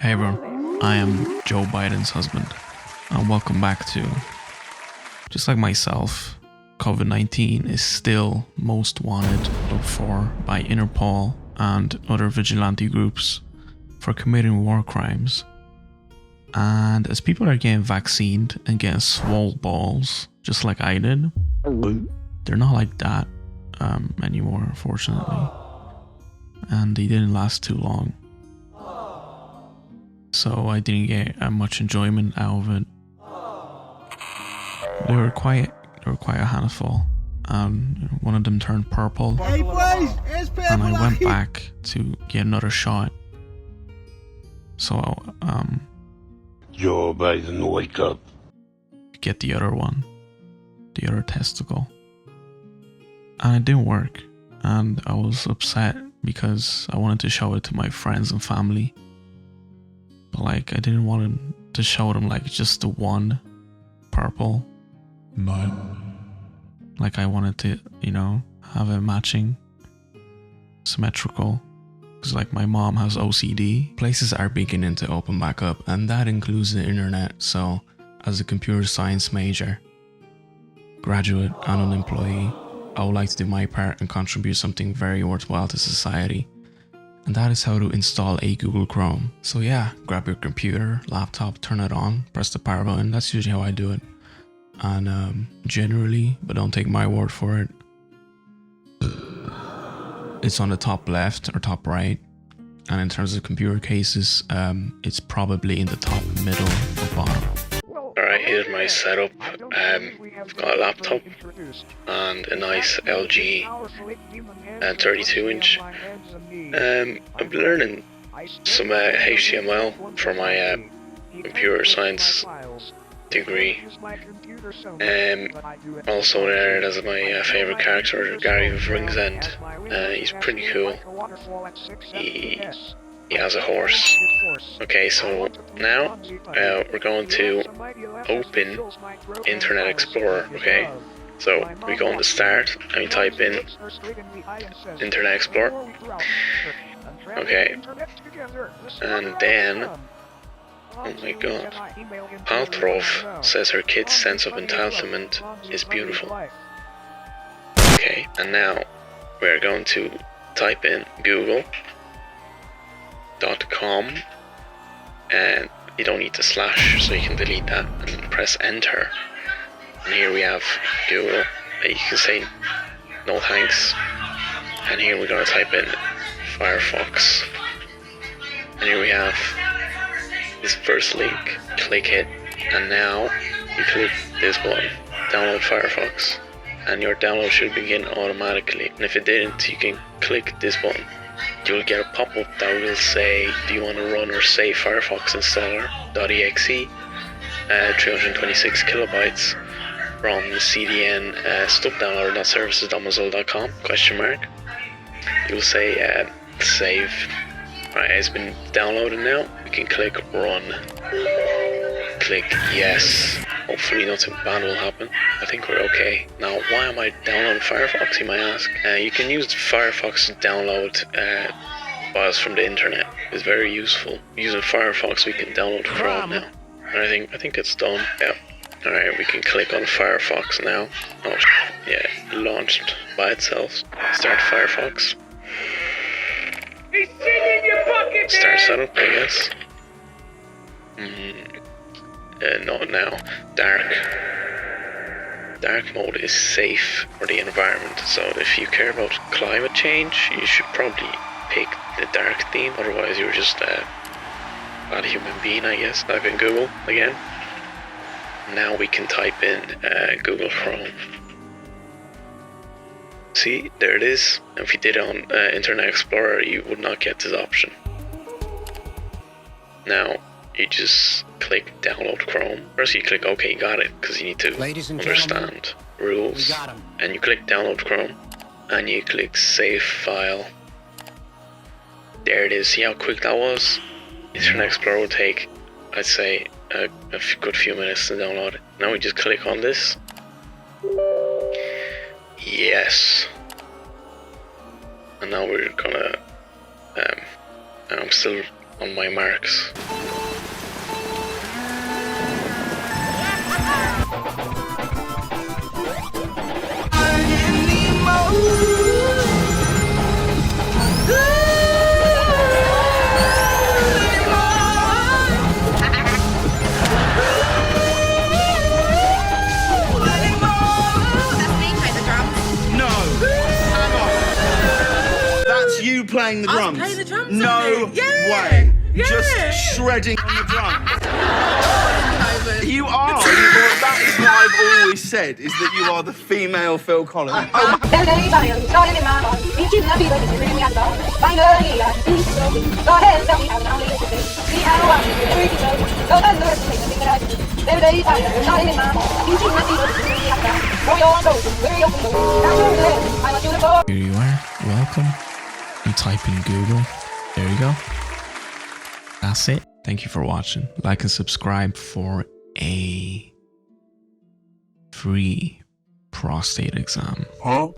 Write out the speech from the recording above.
Hey everyone, I am Joe Biden's husband, and welcome back to, just like myself, COVID-19 is still most wanted looked for by Interpol and other vigilante groups for committing war crimes. And as people are getting vaccinated and getting swole balls, just like I did, they're not like that anymore, unfortunately. And they didn't last too long. So I didn't get much enjoyment out of it. They were quite a handful. One of them turned purple, and I went back to get another shot. So Joe Biden, wake up. Get the other one, the other testicle, and it didn't work. And I was upset because I wanted to show it to my friends and family. But like, I didn't want to show them like just the one purple. Like I wanted to, have it matching, symmetrical. Because like my mom has OCD. Places are beginning to open back up, and that includes the internet. So as a computer science major, graduate and an employee, I would like to do my part and contribute something very worthwhile to society. And that is how to install a Google Chrome. So yeah, grab your computer, laptop, turn it on, press the power button. That's usually how I do it. And generally, but don't take my word for it, it's on the top left or top right. And in terms of computer cases, it's probably in the top middle or bottom. Alright, here's my setup. I've got a laptop and a nice LG 32-inch. I'm learning some HTML for my computer science degree. Also there, that's my favourite character, Gary Ringsend. He's pretty cool. He has a horse. Okay, so now we're going to open Internet Explorer, okay? So we go on the start and we type in Internet Explorer. Okay. And then, oh my god, Paltrow says her kid's sense of entitlement is beautiful. Okay, and now we're going to type in google.com, and you don't need the slash, so you can delete that and press enter. And here we have Google. You can say no thanks. And here we're going to type in Firefox. And here we have this first link. Click it. And now you click this button. Download Firefox. And your download should begin automatically. And if it didn't, you can click this button. You'll get a pop-up that will say, do you want to run or save Firefox installer.exe, 326 kilobytes from CDN stuffdownloader.services.mozilla.com, question mark. You'll say save. Alright, it's been downloaded now. We can click run. Click yes. Hopefully nothing bad will happen. I think we're okay. Now, why am I downloading Firefox, you might ask? You can use Firefox to download files from the internet. It's very useful. Using Firefox, we can download Chrome now. And I think it's done. Yeah. Alright, we can click on Firefox now. Oh, yeah, launched by itself. Start Firefox. Start setup, I guess. Not now. Dark mode is safe for the environment, so if you care about climate change, you should probably pick the dark theme, otherwise you're just a bad human being, I guess. Type in Google again. Now we can type in Google Chrome. See, there it is. If you did it on Internet Explorer, you would not get this option. Now, you just click download Chrome. First you click OK, you got it, because you need to understand rules. And you click download Chrome, and you click save file. There it is. See how quick that was? Internet Explorer will take, I'd say, a good few minutes to download it. Now we just click on this. Yes. And now we're gonna I'm still on my marks. You playing the drums? Playing the drums. No yeah. way. Yeah. Just shredding on the drums. You are. That is what I've always said, is that you are the female Phil Collins. Oh Here you are. Welcome. You type in Google. There you go. That's it. Thank you for watching. Like and subscribe for a free prostate exam. Huh?